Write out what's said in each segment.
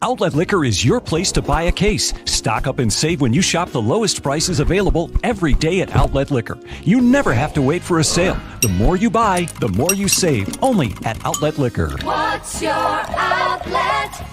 Outlet Liquor is your place to buy a case. Stock up and save when you shop the lowest prices available every day at Outlet Liquor. You never have to wait for a sale. The more you buy, the more you save. Only at Outlet Liquor. What's your outlet?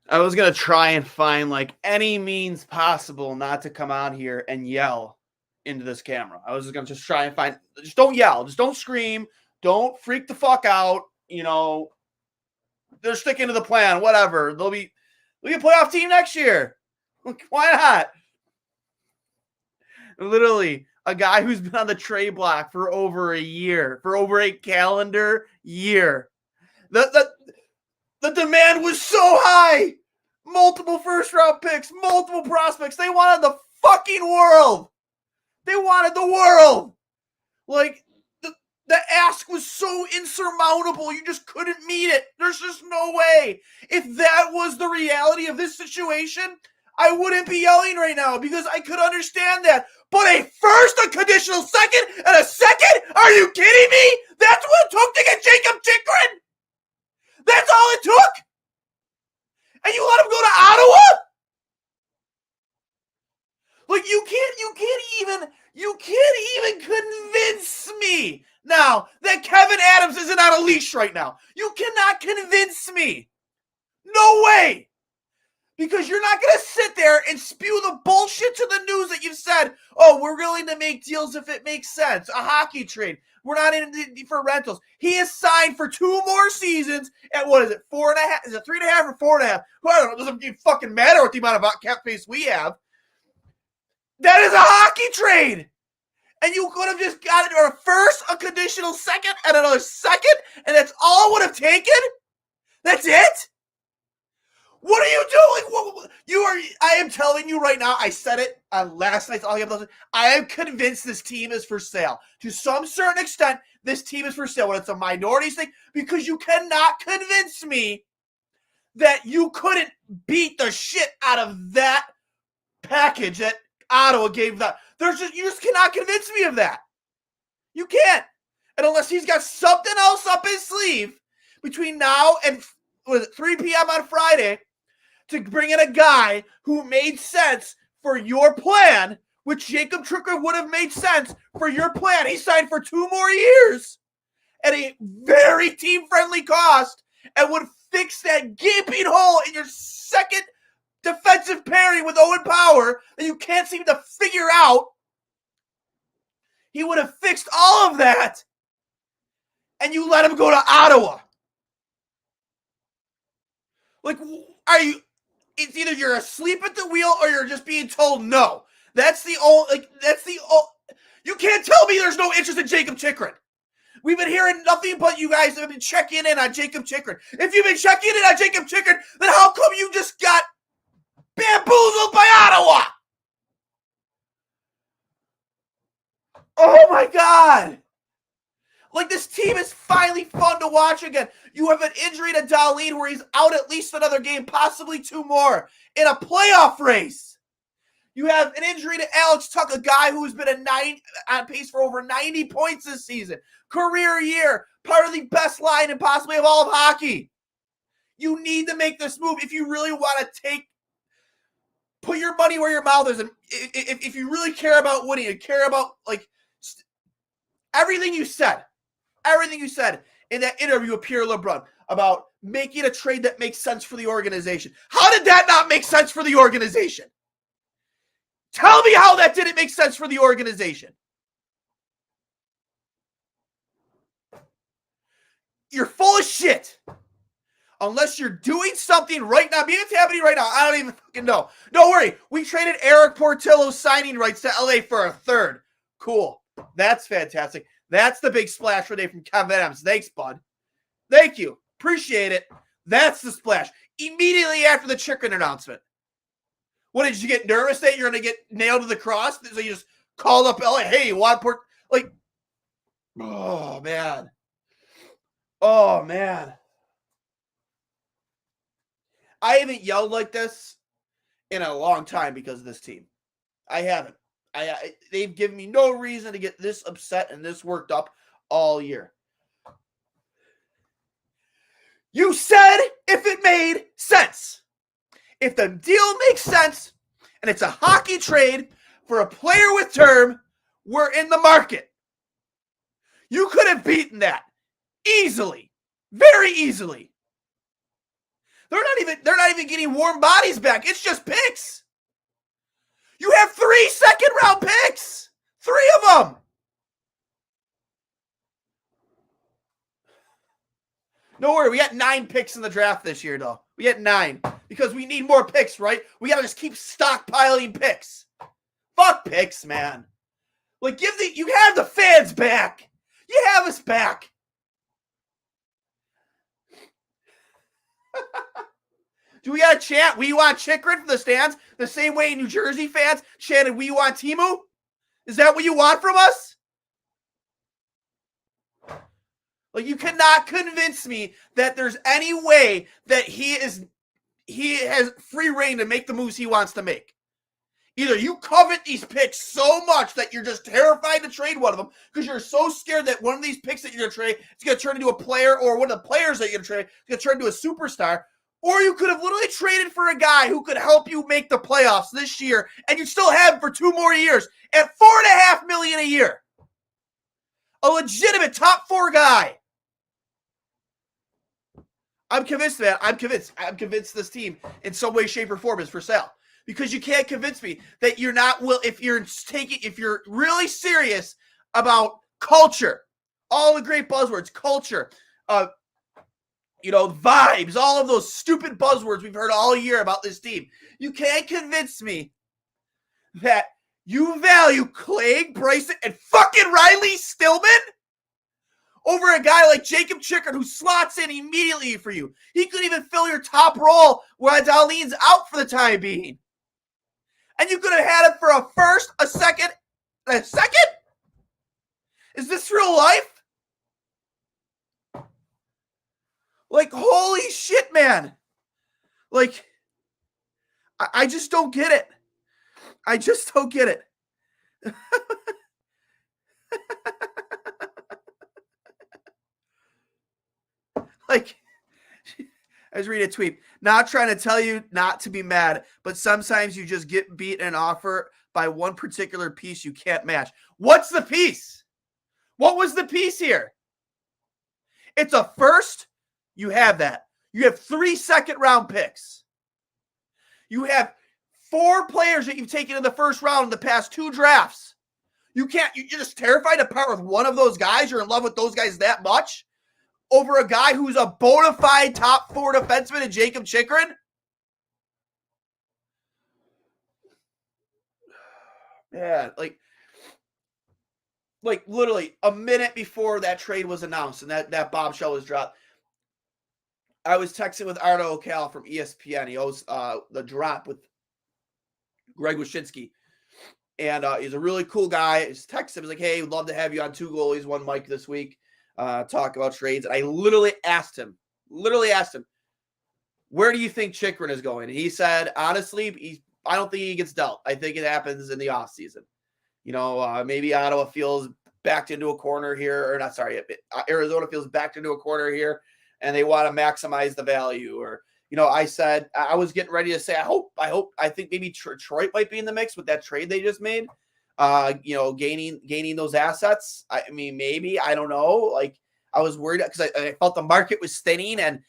I was going to try and find like any means possible not to come on here and yell into this camera. I was going to just try and find, just don't yell, just don't scream, don't freak the fuck out. You know, they're sticking to the plan, whatever. They'll be a playoff team next year. Why not? Literally a guy who's been on the trade block for over a year, for over a calendar year. The demand was so high. Multiple first-round picks, multiple prospects. They wanted the fucking world. They wanted the world. Like, the ask was so insurmountable, you just couldn't meet it. There's just no way. If that was the reality of this situation, I wouldn't be yelling right now because I could understand that. But a first, a conditional second, and a second? Are you kidding me? That's what it took to get Jakob Chychrun? That's all it took? And you let him go to Ottawa? Like, you can't even convince me now that Kevin Adams isn't on a leash right now. You cannot convince me. No way. Because you're not going to sit there and spew the bullshit to the news that you've said, oh, we're willing to make deals if it makes sense. A hockey trade. We're not in for rentals. He is signed for 2 more seasons at, what is it, 4.5? Is it 3.5 or 4.5? Well, I don't know. It doesn't even fucking matter what the amount of cap space we have. That is a hockey trade. And you could have just got it or a first, a conditional second, and another second, and that's all it would have taken? That's it? What are you doing? I am telling you right now, I said it on last night's All Game. I am convinced this team is for sale. To some certain extent, this team is for sale. When it's a minorities thing, because you cannot convince me that you couldn't beat the shit out of that package that Ottawa gave that. You just cannot convince me of that. You can't. And unless he's got something else up his sleeve between now and 3 p.m. on Friday, to bring in a guy who made sense for your plan, which Jakob Chychrun would have made sense for your plan. He signed for 2 more years at a very team-friendly cost and would fix that gaping hole in your second defensive pairing with Owen Power that you can't seem to figure out. He would have fixed all of that, and you let him go to Ottawa. Like, it's either you're asleep at the wheel or you're just being told no. You can't tell me there's no interest in Jakob Chychrun. We've been hearing nothing but you guys have been checking in on Jakob Chychrun. If you've been checking in on Jakob Chychrun, then how come you just got bamboozled by Ottawa? Oh my God. Like, this team is finally fun to watch again. You have an injury to Duane where he's out at least another game, possibly 2 more, in a playoff race. You have an injury to Alex Tuck, a guy who's been on pace for over 90 points this season. Career year, part of the best line and possibly of all of hockey. You need to make this move if you really want to put your money where your mouth is. And if you really care about winning and care about, like, everything you said in that interview with Pierre LeBrun about making a trade that makes sense for the organization. How did that not make sense for the organization? Tell me how that didn't make sense for the organization. you're full of shit. Unless you're doing something right now. Maybe it's happening right now. I don't even fucking know. Don't worry. We traded Eric Portillo's signing rights to LA for a third. Cool. That's fantastic. That's the big splash today from Kevin Adams. Thanks, bud. Thank you. Appreciate it. That's the splash. Immediately after the Chychrun announcement. What, did you get nervous that you're going to get nailed to the cross? So you just called up LA. Hey, you want like, oh, man. Oh, man. I haven't yelled like this in a long time because of this team. I haven't. They've given me no reason to get this upset and this worked up all year. You said if it made sense. If the deal makes sense and it's a hockey trade for a player with term, we're in the market. You could have beaten that easily, very easily. They're not even getting warm bodies back. It's just picks. You have 3 second-round picks. 3 of them. Don't worry, we got 9 picks in the draft this year, though. We got 9 because we need more picks, right? We got to just keep stockpiling picks. Fuck picks, man. Like, you have the fans back. You have us back. Do we got to chant, we want Chychrun from the stands, the same way New Jersey fans chanted, we want Timu? Is that what you want from us? Like, you cannot convince me that there's any way that he has free reign to make the moves he wants to make. Either you covet these picks so much that you're just terrified to trade one of them because you're so scared that one of these picks that you're going to trade is going to turn into a player, or one of the players that you're going to trade is going to turn into a superstar. Or you could have literally traded for a guy who could help you make the playoffs this year, and you still have him for 2 more years at $4.5 million a year. A legitimate top 4 guy. I'm convinced, man. I'm convinced this team in some way, shape, or form is for sale. Because you can't convince me that you're not if you're really serious about culture, all the great buzzwords, culture, vibes, all of those stupid buzzwords we've heard all year about this team. You can't convince me that you value Clay, Bryson, and fucking Riley Stillman over a guy like Jakob Chychrun who slots in immediately for you. He could even fill your top role while Dahlin's out for the time being. And you could have had him for a first, a second, a second? Is this real life? Like, holy shit, man. Like, I just don't get it. I just don't get it. Like, I was reading a tweet. Not trying to tell you not to be mad, but sometimes you just get beat in an offer by one particular piece you can't match. What's the piece? What was the piece here? It's a first. You have that. You have 3 second-round picks. You have 4 players that you've taken in the first round in the past 2 drafts. You're just terrified to part with one of those guys. You're in love with those guys that much over a guy who's a bona fide top 4 defenseman in Jakob Chychrun? Man, like literally a minute before that trade was announced and that bombshell was dropped, I was texting with Arno O'Cal from ESPN. He owes The Drop with Greg Wyshynski. And he's a really cool guy. I just texted him. He's like, hey, we'd love to have you on 2 Goalies, 1 Mic this week. Talk about trades. And I literally asked him, where do you think Chychrun is going? And he said, honestly, I don't think he gets dealt. I think it happens in the offseason. Maybe Ottawa feels backed into a corner here, or not, sorry, Arizona feels backed into a corner here, and they want to maximize the value. Or, I said, I was getting ready to say, I think maybe Detroit might be in the mix with that trade they just made. Gaining those assets. I mean, maybe, I don't know. Like, I was worried because I felt the market was thinning, and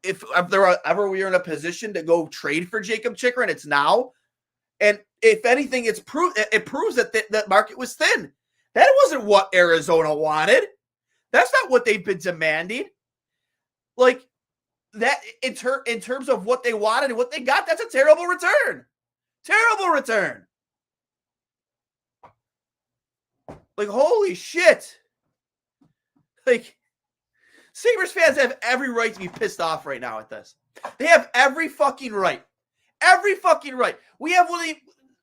if we were in a position to go trade for Jakob Chychrun, it's now. And if anything, it proves that the market was thin. That wasn't what Arizona wanted. That's not what they've been demanding. Like that in terms of what they wanted and what they got, that's a terrible return. Terrible return. Like, holy shit. Like, Sabres fans have every right to be pissed off right now at this. They have every fucking right. Every fucking right. We have one of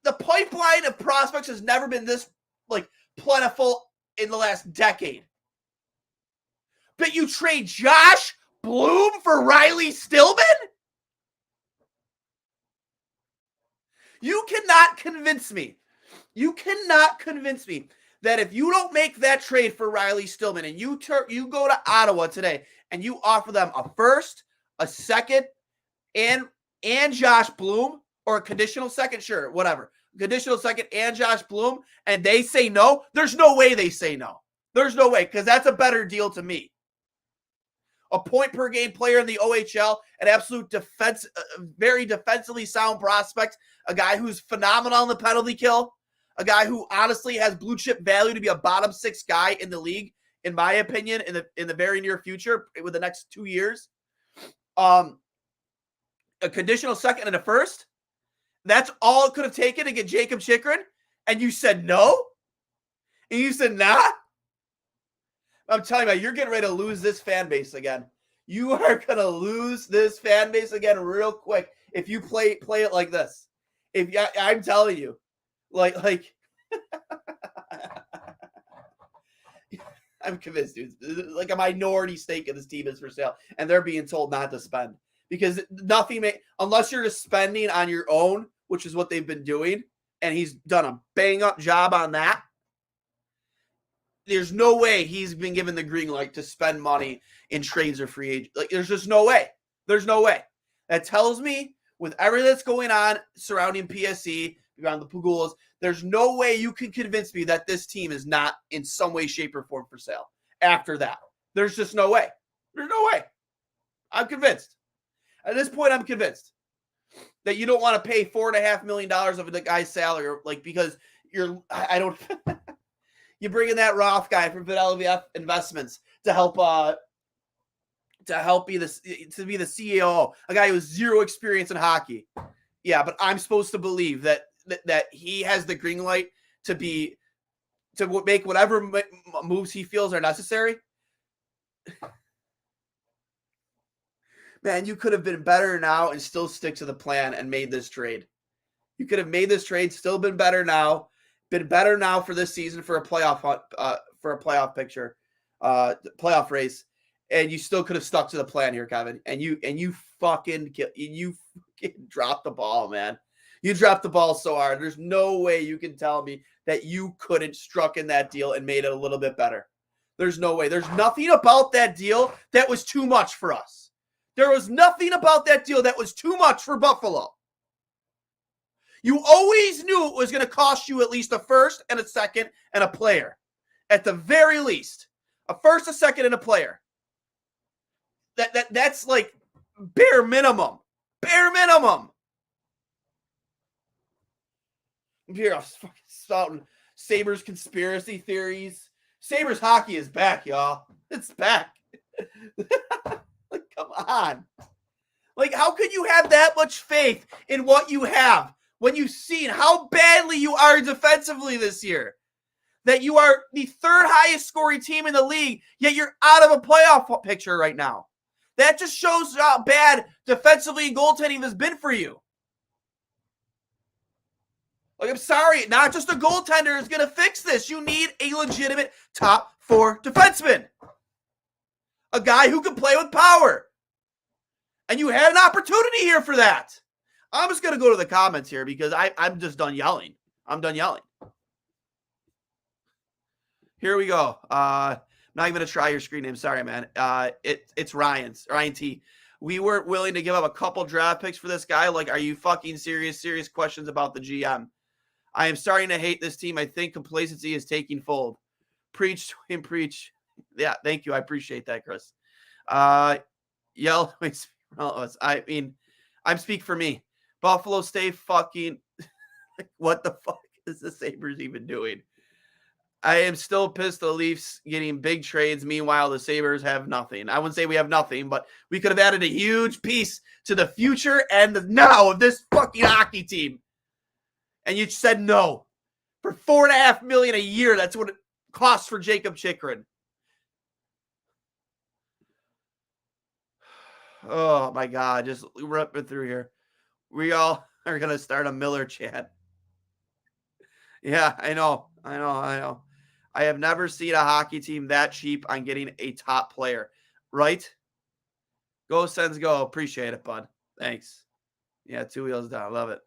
the pipeline of prospects has never been this, like, plentiful in the last decade. But you trade Josh Bloom for Riley Stillman? You cannot convince me. You cannot convince me that if you don't make that trade for Riley Stillman and you go to Ottawa today and you offer them a first, a second, and Josh Bloom, or a conditional second, sure, whatever. Conditional second and Josh Bloom, and they say no, there's no way they say no. There's no way, because that's a better deal to me. A point per game player in the OHL, an absolute defense, very defensively sound prospect, a guy who's phenomenal in the penalty kill, a guy who honestly has blue chip value to be a bottom 6 guy in the league, in my opinion, in the very near future, with the next 2 years. A conditional second and a first. That's all it could have taken to get Jakob Chychrun, and you said no? And you said nah? I'm telling you, you're getting ready to lose this fan base again. You are going to lose this fan base again real quick if you play it like this. I'm telling you, like I'm convinced, dude. Like a minority stake in this team is for sale, and they're being told not to spend because unless you're just spending on your own, which is what they've been doing, and he's done a bang up job on that. There's no way he's been given the green light to spend money in trades or free agent. Like, there's just no way. There's no way. That tells me, with everything that's going on surrounding PSE, around the Pagulas, there's no way you can convince me that this team is not in some way, shape, or form for sale after that. There's just no way. There's no way. I'm convinced. At this point, I'm convinced that you don't want to pay $4.5 million of the guy's salary, like, because I don't. You bring in that Roth guy from Fidelity Investments to help be the CEO, a guy who has zero experience in hockey. Yeah, but I'm supposed to believe that he has the green light to make whatever moves he feels are necessary. Man, you could have been better now and still stick to the plan and made this trade. You could have made this trade, still been better now. Been better now for this season for a playoff picture, playoff race, and you still could have stuck to the plan here, Kevin. And you fucking dropped the ball, man. You dropped the ball so hard. There's no way you can tell me that you couldn't struck in that deal and made it a little bit better. There's no way. There's nothing about that deal that was too much for us. There was nothing about that deal that was too much for Buffalo. You always knew it was going to cost you at least a first and a second and a player. At the very least. A first, a second, and a player. That's like bare minimum. Bare minimum. I'm here fucking spouting Sabres conspiracy theories. Sabres hockey is back, y'all. It's back. Like, come on. Like, how could you have that much faith in what you have? When you've seen how badly you are defensively this year, that you are the third highest scoring team in the league, yet you're out of a playoff picture right now. That just shows how bad defensively and goaltending has been for you. Like, I'm sorry, not just a goaltender is going to fix this. You need a legitimate top 4 defenseman. A guy who can play with power. And you had an opportunity here for that. I'm just going to go to the comments here because I'm just done yelling. I'm done yelling. Here we go. Not even going to try your screen name. Sorry, man. It's Ryan T. We weren't willing to give up a couple draft picks for this guy. Like, are you fucking serious? Serious questions about the GM. I am starting to hate this team. I think complacency is taking fold. Preach and preach. Yeah, thank you. I appreciate that, Chris. Yell. I mean, I'm speak for me. Buffalo, stay fucking. What the fuck is the Sabres even doing? I am still pissed the Leafs getting big trades. Meanwhile, the Sabres have nothing. I wouldn't say we have nothing, but we could have added a huge piece to the future and the now of this fucking hockey team. And you said no. For $4.5 million a year, that's what it costs for Jakob Chychrun. Oh my God, just rip it through here. We all are gonna start a Miller chat. Yeah, I know. I have never seen a hockey team that cheap on getting a top player. Right? Go Sens go. Appreciate it, bud. Thanks. Yeah, 2 wheels down. Love it.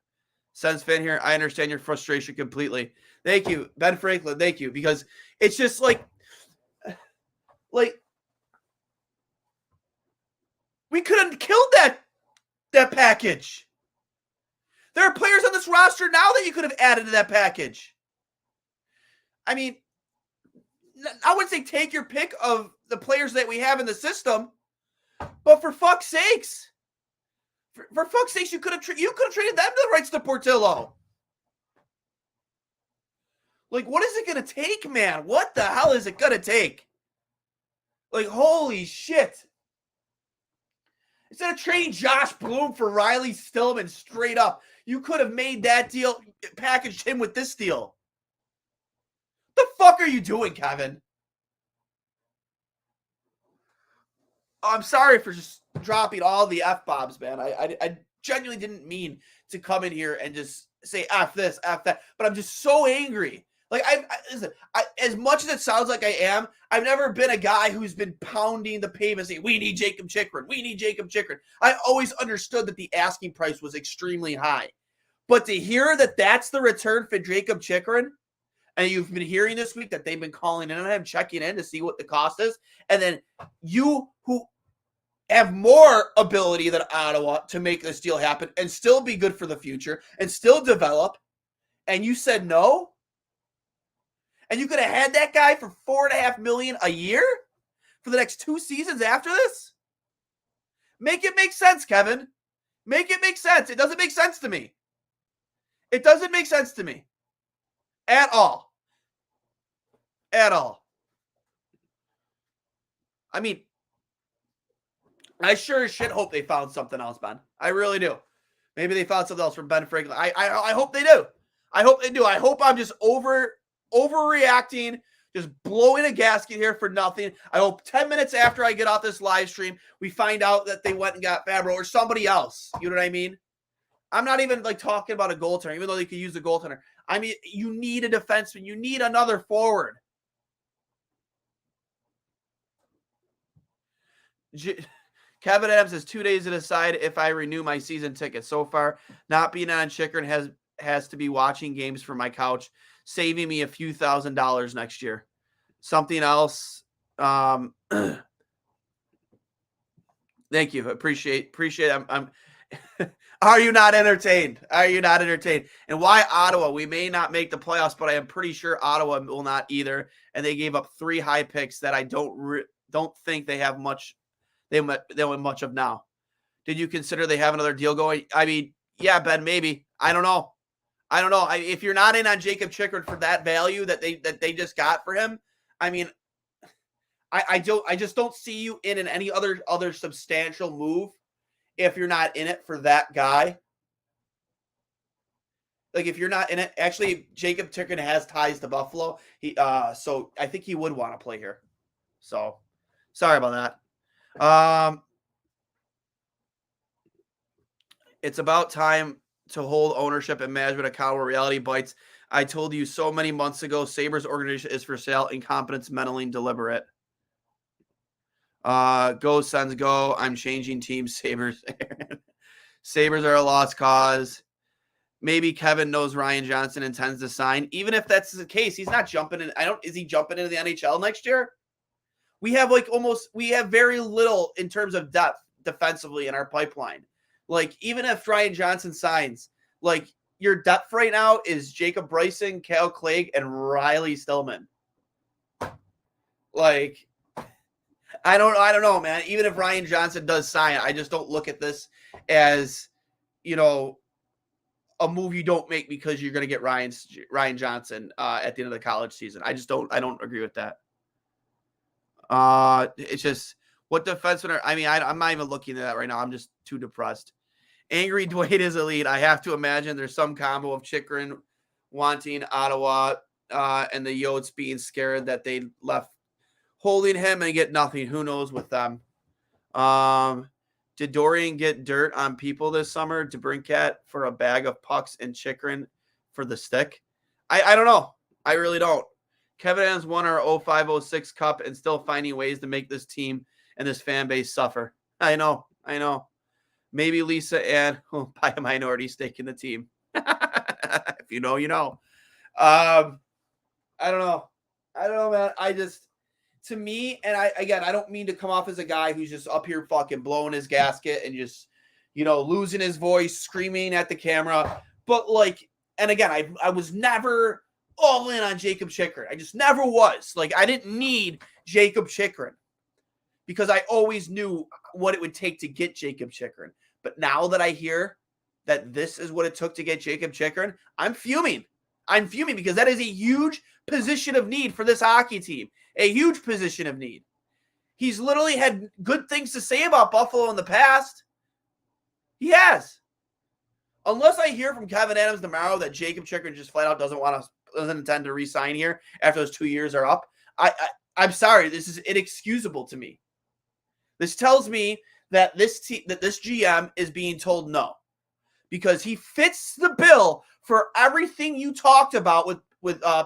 Sens fan here. I understand your frustration completely. Thank you, Ben Franklin. Thank you, because it's just like we could have killed that package. There are players on this roster now that you could have added to that package. I mean, I wouldn't say take your pick of the players that we have in the system, but for fuck's sakes, you could have traded them the rights to Portillo. Like, what is it going to take, man? What the hell is it going to take? Like, holy shit. Instead of trading Josh Bloom for Riley Stillman straight up, you could have made that deal, packaged him with this deal. What the fuck are you doing, Kevin? I'm sorry for just dropping all the F-bombs, man. I genuinely didn't mean to come in here and just say F this, F that, but I'm just so angry. Like, listen, as much as it sounds like I am, I've never been a guy who's been pounding the pavement saying, we need Jakob Chychrun. We need Jakob Chychrun. I always understood that the asking price was extremely high. But to hear that that's the return for Jakob Chychrun, and you've been hearing this week that they've been calling in on him, checking in to see what the cost is, and then you who have more ability than Ottawa to make this deal happen and still be good for the future and still develop, and you said no? And you could have had that guy for $4.5 million a year for the next 2 seasons after this? Make it make sense, Kevin. Make it make sense. It doesn't make sense to me. It doesn't make sense to me. At all. At all. I mean, I sure as shit hope they found something else, Ben. I really do. Maybe they found something else from Ben Franklin. I hope they do. I hope they do. I hope I'm just overreacting, just blowing a gasket here for nothing. I hope 10 minutes after I get off this live stream, we find out that they went and got Fabro or somebody else. You know what I mean? I'm not even like talking about a goaltender, even though they could use a goaltender. I mean, you need a defenseman. You need another forward. Kevin Adams has 2 days to decide if I renew my season ticket. So far, not being on Chychrun has to be watching games from my couch, saving me a few $1,000s next year. Something else. Thank you. Appreciate it. I'm Are you not entertained? Are you not entertained? And why Ottawa? We may not make the playoffs, but I am pretty sure Ottawa will not either. And they gave up 3 high picks that I don't think they have much. They have much of now. Did you consider they have another deal going? I mean, yeah, Ben, maybe. I don't know. If you're not in on Jakob Chychrun for that value that they just got for him, I mean, I just don't see you in any other substantial move if you're not in it for that guy. Like, if you're not in it, actually, Jakob Chychrun has ties to Buffalo. So I think he would want to play here. So sorry about that. It's about time to hold ownership and management account where reality bites. I told you so many months ago, Sabres organization is for sale. Incompetence, meddling, deliberate. Go Sens, go. I'm changing teams. Sabres. Sabres are a lost cause. Maybe Kevin knows Ryan Johnson intends to sign. Even if that's the case, he's not jumping in. Is he jumping into the NHL next year? We have very little in terms of depth defensively in our pipeline. Like, even if Ryan Johnson signs, like, your depth right now is Jacob Bryson, Kale Clegg, and Riley Stillman. Like, I don't know, man. Even if Ryan Johnson does sign, I just don't look at this as, a move you don't make because you're going to get Ryan Johnson at the end of the college season. I don't agree with that. It's just what defensemen are. I mean, I'm not even looking at that right now. I'm just too depressed. Angry Duane is elite. I have to imagine there's some combo of Chychrun wanting Ottawa and the Yotes being scared that they left holding him and get nothing. Who knows with them? Did Dorian get dirt on people this summer? DeBrincat for a bag of pucks and Chychrun for the stick? I don't know. I really don't. Kevin Adams won our 05-06 Cup and still finding ways to make this team and this fan base suffer. I know. Maybe Lisa Ann will buy a minority stake in the team. If you know, you know. I don't know, man. To me, and I don't mean to come off as a guy who's just up here fucking blowing his gasket and just, losing his voice, screaming at the camera. But and again, I was never all in on Jakob Chychrun. I just never was. I didn't need Jakob Chychrun because I always knew what it would take to get Jakob Chychrun. But now that I hear that this is what it took to get Jakob Chychrun, I'm fuming. Because that is a huge position of need for this hockey team. A huge position of need. He's literally had good things to say about Buffalo in the past. He has. Unless I hear from Kevin Adams tomorrow that Jakob Chychrun just flat out doesn't intend to re-sign here after those 2 years are up, I'm sorry. This is inexcusable to me. This tells me that this GM is being told no. Because he fits the bill for everything you talked about with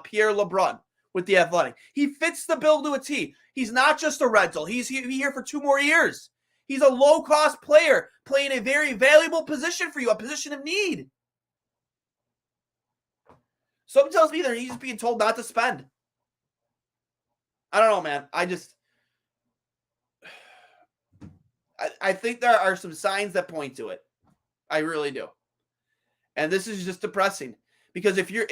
Pierre LeBrun with the Athletic. He fits the bill to a T. He's not just a rental. He's here for 2 more years. He's a low-cost player playing a very valuable position for you, a position of need. Something tells me that he's being told not to spend. I don't know, man. I think there are some signs that point to it. I really do. And this is just depressing because if you're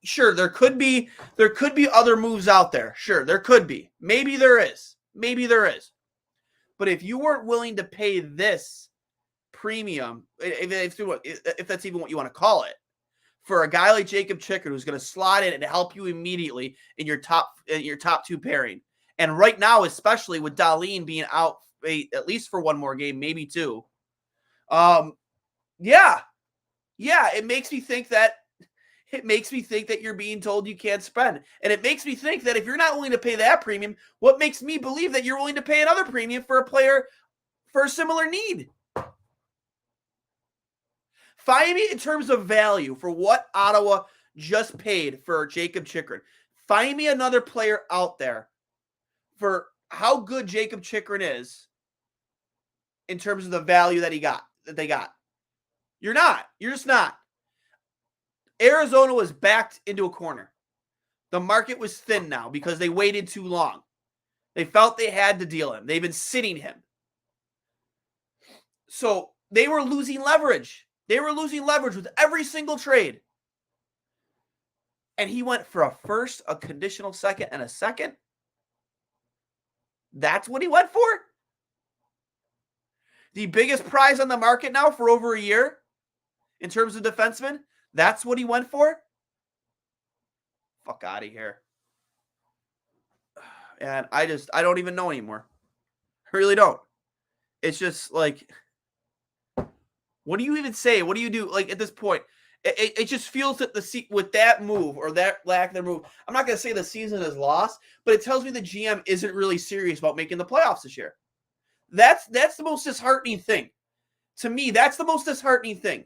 sure, there could be other moves out there. Sure, there could be. Maybe there is. But if you weren't willing to pay this premium, if that's even what you want to call it, for a guy like Jakob Chychrun who's going to slot in and help you immediately in your top 2 pairing, and right now, especially with Dahlin being out at least for 1 more game, maybe 2. Yeah, it makes me think that you're being told you can't spend. And it makes me think that if you're not willing to pay that premium, what makes me believe that you're willing to pay another premium for a player for a similar need? Find me in terms of value for what Ottawa just paid for Jakob Chychrun. Find me another player out there for how good Jakob Chychrun is in terms of the value that they got. You're not. You're just not. Arizona was backed into a corner. The market was thin now because they waited too long. They felt they had to deal him. They've been sitting him. So they were losing leverage. They were losing leverage with every single trade. And he went for a first, a conditional second, and a second. That's what he went for? The biggest prize on the market now for over a year in terms of defensemen, that's what he went for? Fuck out of here. And I don't even know anymore. I really don't. It's just what do you even say? What do you do? At this point, it just feels that with that move or that lack of move, I'm not going to say the season is lost, but it tells me the GM isn't really serious about making the playoffs this year. That's the most disheartening thing. To me, that's the most disheartening thing.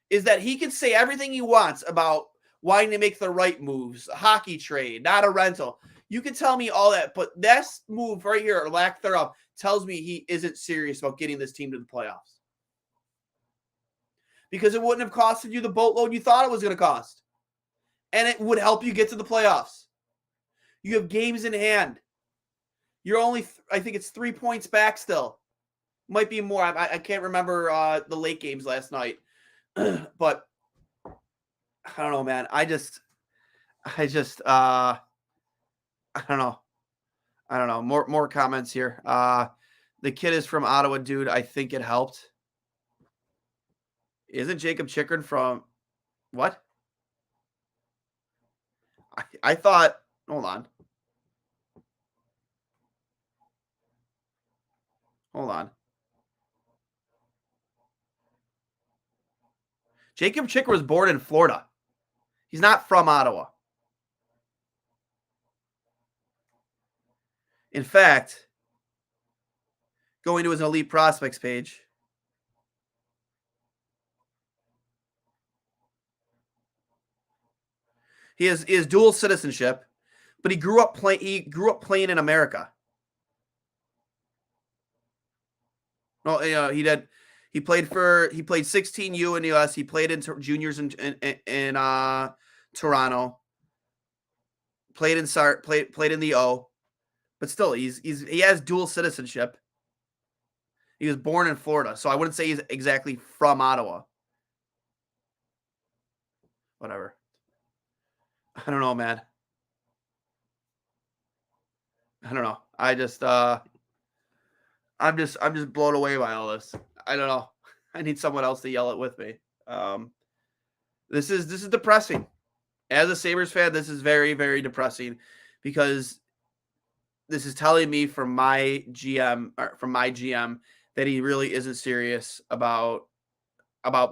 Is that he can say everything he wants about wanting to make the right moves, a hockey trade, not a rental. You can tell me all that, but this move right here, or lack thereof, tells me he isn't serious about getting this team to the playoffs. Because it wouldn't have costed you the boatload you thought it was going to cost. And it would help you get to the playoffs. You have games in hand. You're only, I think it's 3 points back still. Might be more. I can't remember the late games last night. But I don't know, man. I don't know. More comments here. The kid is from Ottawa, dude. I think it helped. Isn't Jakob Chychrun from what? I thought. Hold on. Hold on. Jakob Chychrun was born in Florida. He's not from Ottawa. In fact, going to his elite prospects page, he has dual citizenship, but he grew up playing in America. No, he did. He played 16U in the US. He played in juniors in Toronto. Played in the O, but still he has dual citizenship. He was born in Florida, so I wouldn't say he's exactly from Ottawa. Whatever. I don't know, man. I don't know. I'm just blown away by all this. I don't know. I need someone else to yell it with me. This is depressing. As a Sabres fan, this is very, very depressing because this is telling me from my GM that he really isn't serious about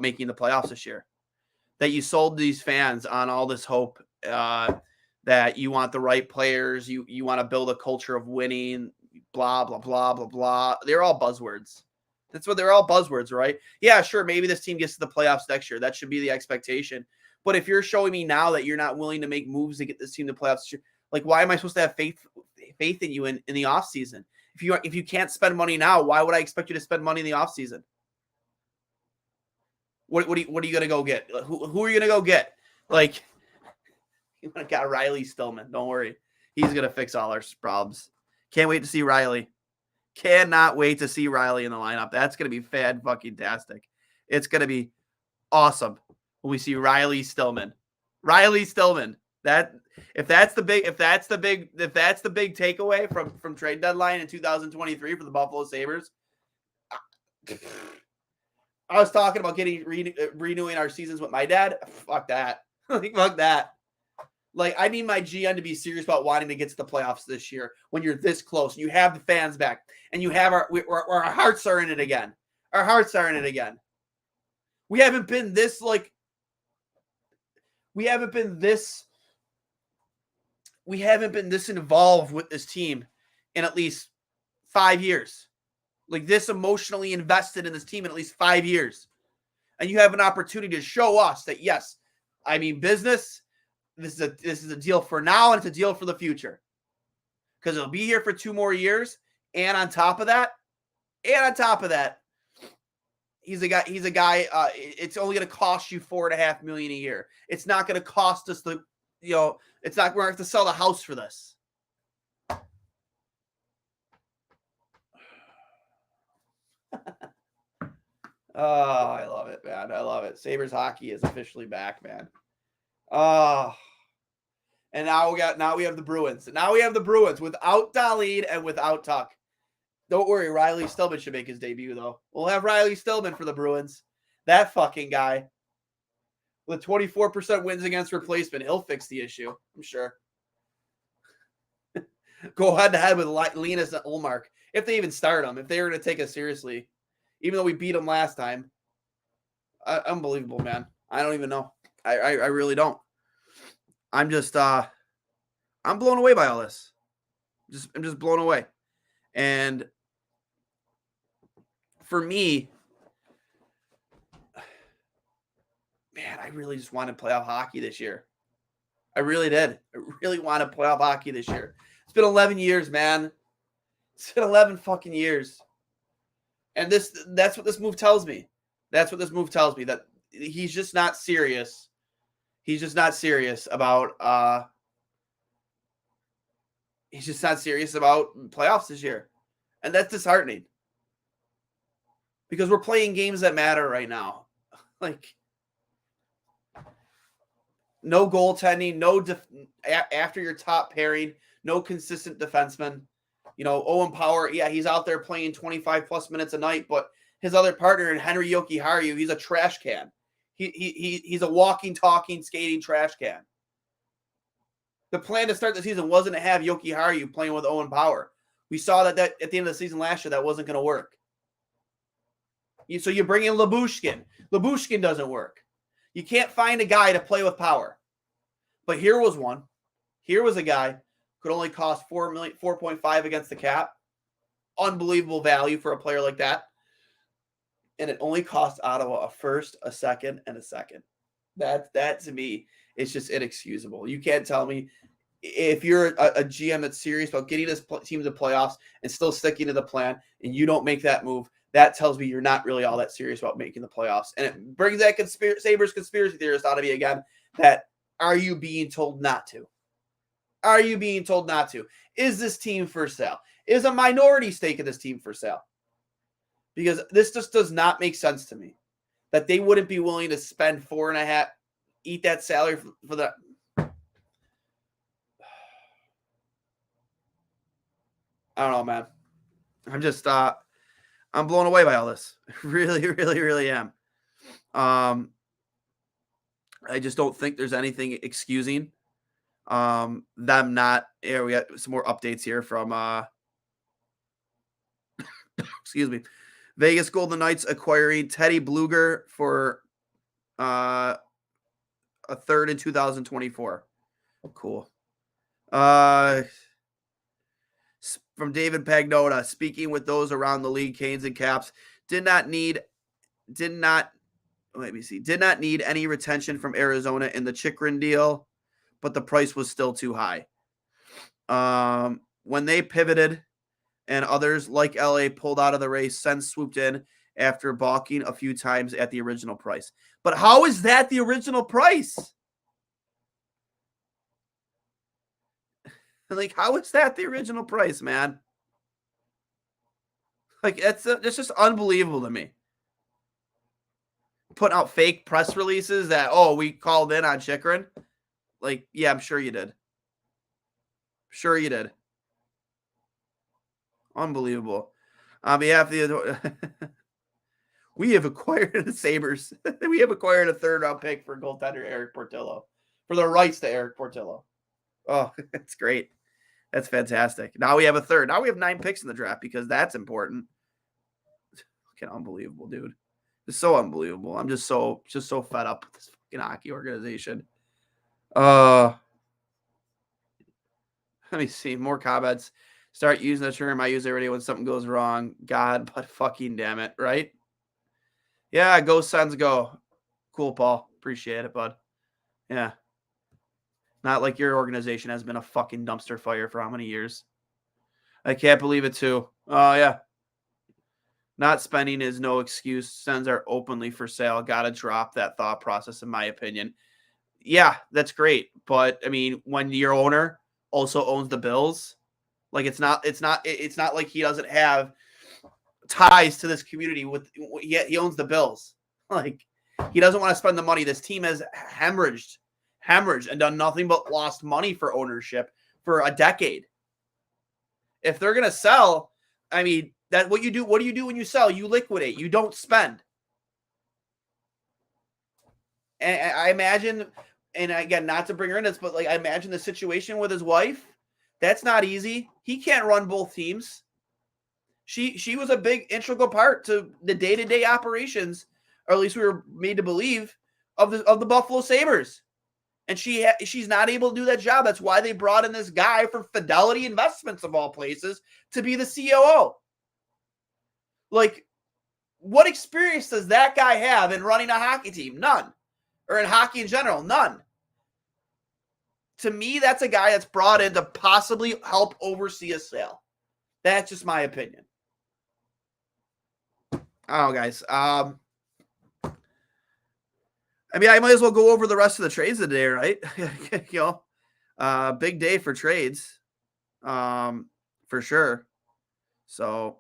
making the playoffs this year. That you sold these fans on all this hope that you want the right players, you want to build a culture of winning, blah, blah, blah, blah, blah. They're all buzzwords. They're all buzzwords, right? Yeah, sure, maybe this team gets to the playoffs next year. That should be the expectation. But if you're showing me now that you're not willing to make moves to get this team to the playoffs this year, like why am I supposed to have faith in you in the offseason? If you can't spend money now, why would I expect you to spend money in the offseason? What are you going to go get? Who are you going to go get? Like, you got Riley Stillman. Don't worry. He's going to fix all our problems. Can't wait to see Riley. Cannot wait to see Riley in the lineup. That's going to be fan-fucking-tastic. It's going to be awesome when we see Riley Stillman. Riley Stillman. If that's the big takeaway from trade deadline in 2023 for the Buffalo Sabres, I was talking about renewing our seasons with my dad. Fuck that. Fuck that. Like, I need my GM to be serious about wanting to get to the playoffs this year when you're this close and you have the fans back and you have our hearts are in it again. Our hearts are in it again. We haven't been this involved with this team in at least 5 years. Like, this emotionally invested in this team in at least 5 years. And you have an opportunity to show us that, yes, I mean business. This is a deal for now, and it's a deal for the future. Because it'll be here for 2 more years. And on top of that, he's a guy, it's only going to cost you $4.5 million a year. It's not going to cost us we're going to have to sell the house for this. Oh, I love it, man. I love it. Sabres hockey is officially back, man. Oh, and now we have the Bruins. Now we have the Bruins without Dahlin and without Tuck. Don't worry, Riley Stillman should make his debut, though. We'll have Riley Stillman for the Bruins. That fucking guy with 24% wins against replacement. He'll fix the issue, I'm sure. Go head to head with Linus and Ullmark if they even start him. If they were going to take us seriously, even though we beat them last time. Unbelievable, man. I don't even know. I really don't. I'm just I'm blown away by all this. I'm just blown away. And for me, man, I really just wanted playoff hockey this year. I really did. I really wanted playoff hockey this year. It's been 11 years, man. It's been 11 fucking years. And that's what this move tells me. That's what this move tells me, that he's just not serious. He's just not serious about playoffs this year. And that's disheartening. Because we're playing games that matter right now. Like, no goaltending, after your top pairing, no consistent defenseman. Owen Power, yeah, he's out there playing 25 plus minutes a night, but his other partner in Henry Jokiharju, he's a trash can. He's a walking, talking, skating trash can. The plan to start the season wasn't to have Jokiharju playing with Owen Power. We saw that at the end of the season last year, that wasn't going to work. So you bring in Lyubushkin. Lyubushkin doesn't work. You can't find a guy to play with Power. But here was one. Here was a guy could only cost $4.5 against the cap. Unbelievable value for a player like that. And it only cost Ottawa a first, a second, and a second. That to me is just inexcusable. You can't tell me if you're a GM that's serious about getting this team to the playoffs and still sticking to the plan, and you don't make that move. That tells me you're not really all that serious about making the playoffs. And it brings that Sabres conspiracy theorist out of me again. That are you being told not to? Are you being told not to? Is this team for sale? Is a minority stake in this team for sale? Because this just does not make sense to me. That they wouldn't be willing to spend $4.5, eat that salary for the. I don't know, man. I'm just I'm blown away by all this. Really, really, really am. I just don't think there's anything excusing them not. Here we got some more updates here from excuse me. Vegas Golden Knights acquiring Teddy Bluger for a third in 2024. Cool. From David Pagnotta, speaking with those around the league, Canes and Caps did not need any retention from Arizona in the Chychrun deal, but the price was still too high. When they pivoted and others like LA pulled out of the race, Sens swooped in after balking a few times at the original price. But how is that the original price? Like, how is that the original price, man? Like, it's just unbelievable to me. Putting out fake press releases that, oh, we called in on Chychrun. Like, yeah, I'm sure you did. Sure you did. Unbelievable. On behalf of the we have acquired the Sabres. We have acquired a third-round pick for goaltender Eric Portillo. For the rights to Eric Portillo. Oh, that's great. That's fantastic. Now we have a third. Now we have 9 picks in the draft because that's important. Fucking unbelievable, dude. It's so unbelievable. I'm just so fed up with this fucking hockey organization. Let me see. More comments. Start using the term I use every day when something goes wrong. God, but fucking damn it, right? Yeah, go Suns, go. Cool, Paul. Appreciate it, bud. Yeah. Not like your organization has been a fucking dumpster fire for how many years? I can't believe it, too. Oh, yeah. Not spending is no excuse. Sens are openly for sale. Got to drop that thought process, in my opinion. Yeah, that's great. But, I mean, when your owner also owns the Bills, like it's not like he doesn't have ties to this community with he owns the Bills. Like, he doesn't want to spend the money. This team has hemorrhaged and done nothing but lost money for ownership for a decade. If they're going to sell, I mean, that what do you do when you sell? You liquidate. You don't spend. And I imagine, and again, not to bring her in this, but like I imagine the situation with his wife. That's not easy. He can't run both teams. She was a big integral part to the day-to-day operations, or at least we were made to believe, of the Buffalo Sabres. And she's not able to do that job. That's why they brought in this guy from Fidelity Investments, of all places, to be the COO. Like, what experience does that guy have in running a hockey team? None. Or in hockey in general? None. To me, that's a guy that's brought in to possibly help oversee a sale. That's just my opinion. Oh, guys. I mean, I might as well go over the rest of the trades of the day, right? You know, big day for trades, for sure. So,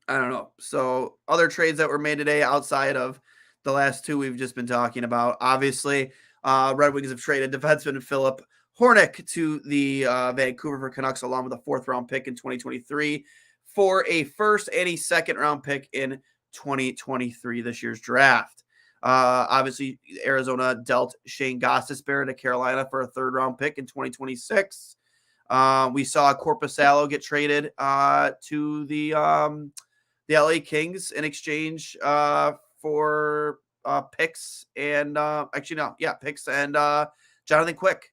I don't know. So, other trades that were made today outside of the last two we've just been talking about. Obviously, Red Wings have traded defenseman Philip Hornick to the Vancouver Canucks along with a 4th-round pick in 2023 for a first and a second round pick in 2023, this year's draft. Obviously, Arizona dealt Shane Gostisbehere to Carolina for a third round pick in 2026. We saw Korpisalo get traded to the LA Kings in exchange for picks and picks and Jonathan Quick.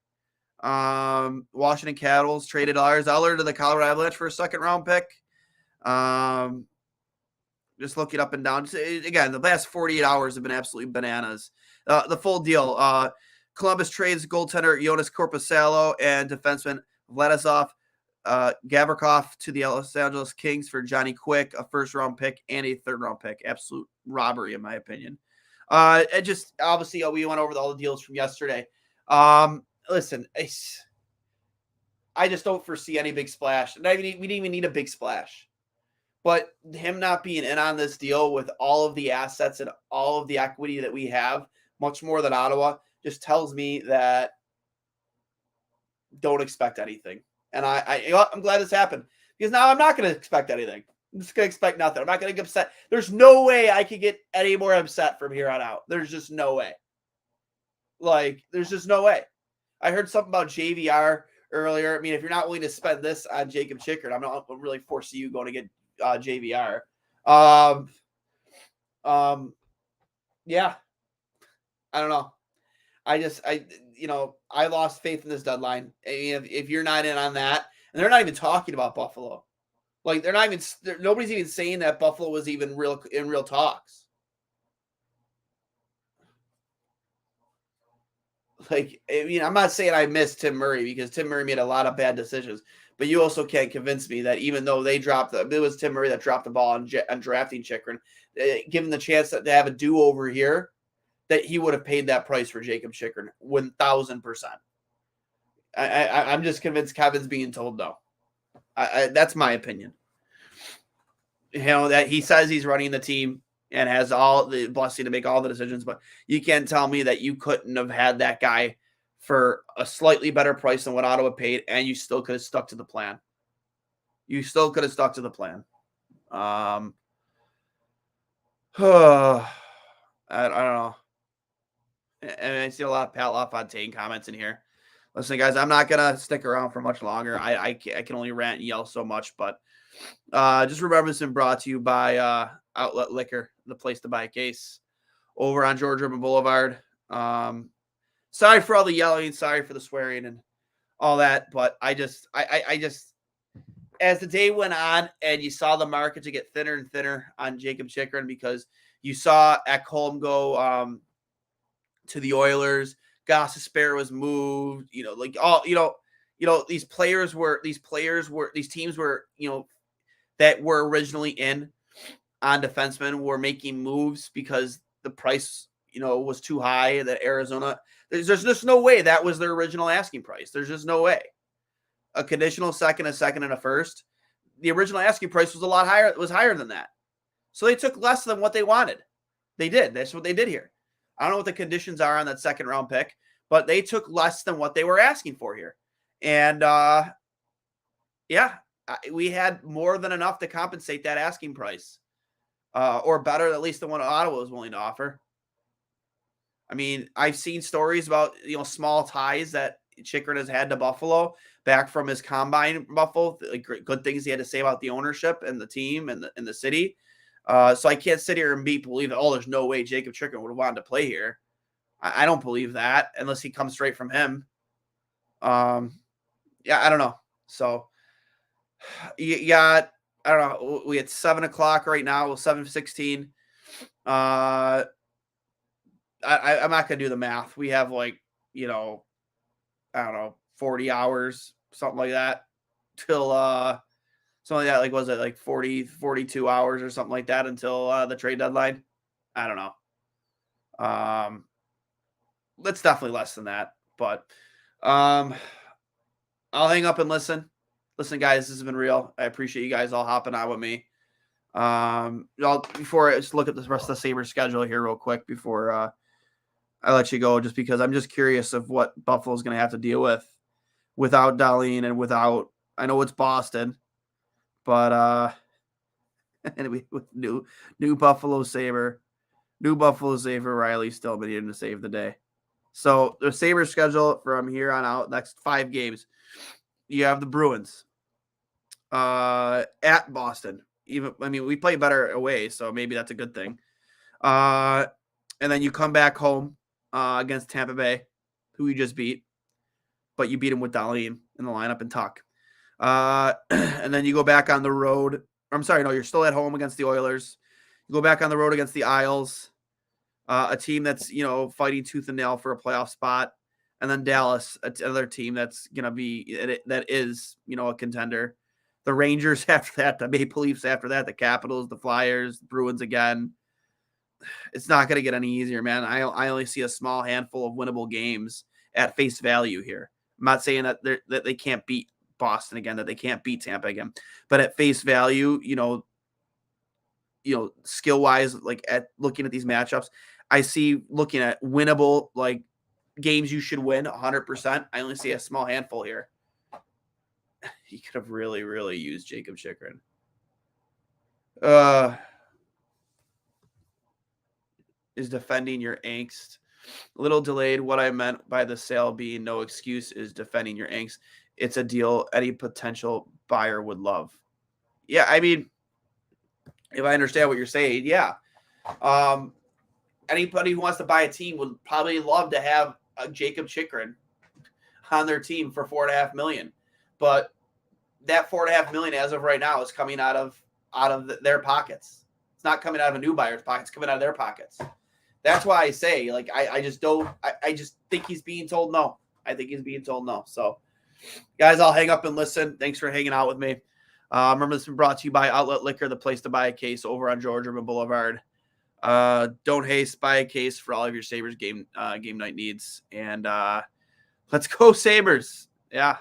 Washington Capitals traded Lars Eller to the Colorado Avalanche for a second round pick. Just looking up and down. Again, the last 48 hours have been absolutely bananas. The full deal. Columbus trades goaltender Jonas Korpisalo and defenseman Vladislav Gavrikov to the Los Angeles Kings for Johnny Quick, a first-round pick and a third-round pick. Absolute robbery, in my opinion. And just obviously, we went over all the deals from yesterday. Listen, I just don't foresee any big splash. We didn't even need a big splash. But him not being in on this deal with all of the assets and all of the equity that we have, much more than Ottawa, just tells me that don't expect anything. And I'm glad this happened, because now I'm not going to expect anything. I'm just going to expect nothing. I'm not going to get upset. There's no way I could get any more upset from here on out. There's just no way. There's just no way. I heard something about JVR earlier. I mean, if you're not willing to spend this on Jakob Chychrun, I'm not really foresee you going to get JVR. Yeah. I don't know. I lost faith in this deadline. I mean, if you're not in on that, and they're not even talking about Buffalo. Nobody's even saying that Buffalo was even in real talks. I'm not saying I miss Tim Murray, because Tim Murray made a lot of bad decisions, but you also can't convince me that even though it was Tim Murray that dropped the ball on drafting Chychrun, given the chance to have a do-over here, that he would have paid that price for Jakob Chychrun 1,000%. I'm just convinced Kevin's being told no. That's my opinion. That he says he's running the team and has all the blessing to make all the decisions, but you can't tell me that you couldn't have had that guy for a slightly better price than what Ottawa paid, and you still could have stuck to the plan. I don't know. And I see a lot of Pat LaFontaine comments in here. Listen, guys, I'm not going to stick around for much longer. I can only rant and yell so much, but just remember this is brought to you by Outlet Liquor, the place to buy a case, over on George Urban Boulevard. Sorry for all the yelling, sorry for the swearing and all that, but I just, as the day went on and you saw the market to get thinner and thinner on Jakob Chychrun, because you saw Ekholm go to the Oilers, Gostisbehere was moved, these teams were, that were originally in on defensemen were making moves because the price, was too high. That Arizona, there's just no way that was their original asking price. There's just no way. A conditional second, and a first. The original asking price was a lot higher. It was higher than that. So they took less than what they wanted. They did. That's what they did here. I don't know what the conditions are on that second round pick, but they took less than what they were asking for here. And we had more than enough to compensate that asking price, or better, at least than what Ottawa was willing to offer. I mean, I've seen stories about, small ties that Chychrun has had to Buffalo back from his combine Buffalo, good things he had to say about the ownership and the team and the city. So I can't sit here and believe that, there's no way Jakob Chychrun would have wanted to play here. I don't believe that unless he comes straight from him. I don't know. So you got, I don't know, we had 7:00 right now, 7:16. I'm not going to do the math. We have I don't know, 40 hours, something like that, till something like that. Was it 42 hours or something like that until the trade deadline? I don't know. That's definitely less than that, but I'll hang up and listen. Listen, guys, this has been real. I appreciate you guys all hopping on with me. Before I just look at the rest of the Sabres schedule here real quick before I let you go, just because I'm just curious of what Buffalo's going to have to deal with without Dahlin and without, I know it's Boston, but and with new Buffalo Sabre Riley Stillman here to save the day. So the Sabres schedule from here on out, next 5 games. You have the Bruins at Boston. We play better away, so maybe that's a good thing. And then you come back home against Tampa Bay, who you just beat, but you beat them with Dahlin in the lineup and Tuck. And then you go back on the road. I'm sorry, no, you're still at home against the Oilers. You go back on the road against the Isles, a team that's, fighting tooth and nail for a playoff spot. And then Dallas, another team that's going to be, that is, a contender. The Rangers after that, the Maple Leafs after that, the Capitals, the Flyers, the Bruins again. It's not going to get any easier, man. I only see a small handful of winnable games at face value here. I'm not saying that they can't beat Boston again, that they can't beat Tampa again, but at face value, skill wise, like at looking at these matchups, I see looking at winnable like games you should win 100%. I only see a small handful here. He could have really, really used Jakob Chychrun. Is defending your angst. A little delayed. What I meant by the sale being no excuse is defending your angst. It's a deal any potential buyer would love. Yeah, I mean, if I understand what you're saying, yeah. Anybody who wants to buy a team would probably love to have a Jakob Chychrun on their team for $4.5 million. But that $4.5 million as of right now is coming out of their pockets. It's not coming out of a new buyer's pockets, it's coming out of their pockets. That's why I say, like, I just think he's being told no. I think he's being told no. So, guys, I'll hang up and listen. Thanks for hanging out with me. Remember, this has been brought to you by Outlet Liquor, the place to buy a case over on George Urban Boulevard. Don't haste, buy a case for all of your Sabres game night needs. And let's go Sabres. Yeah.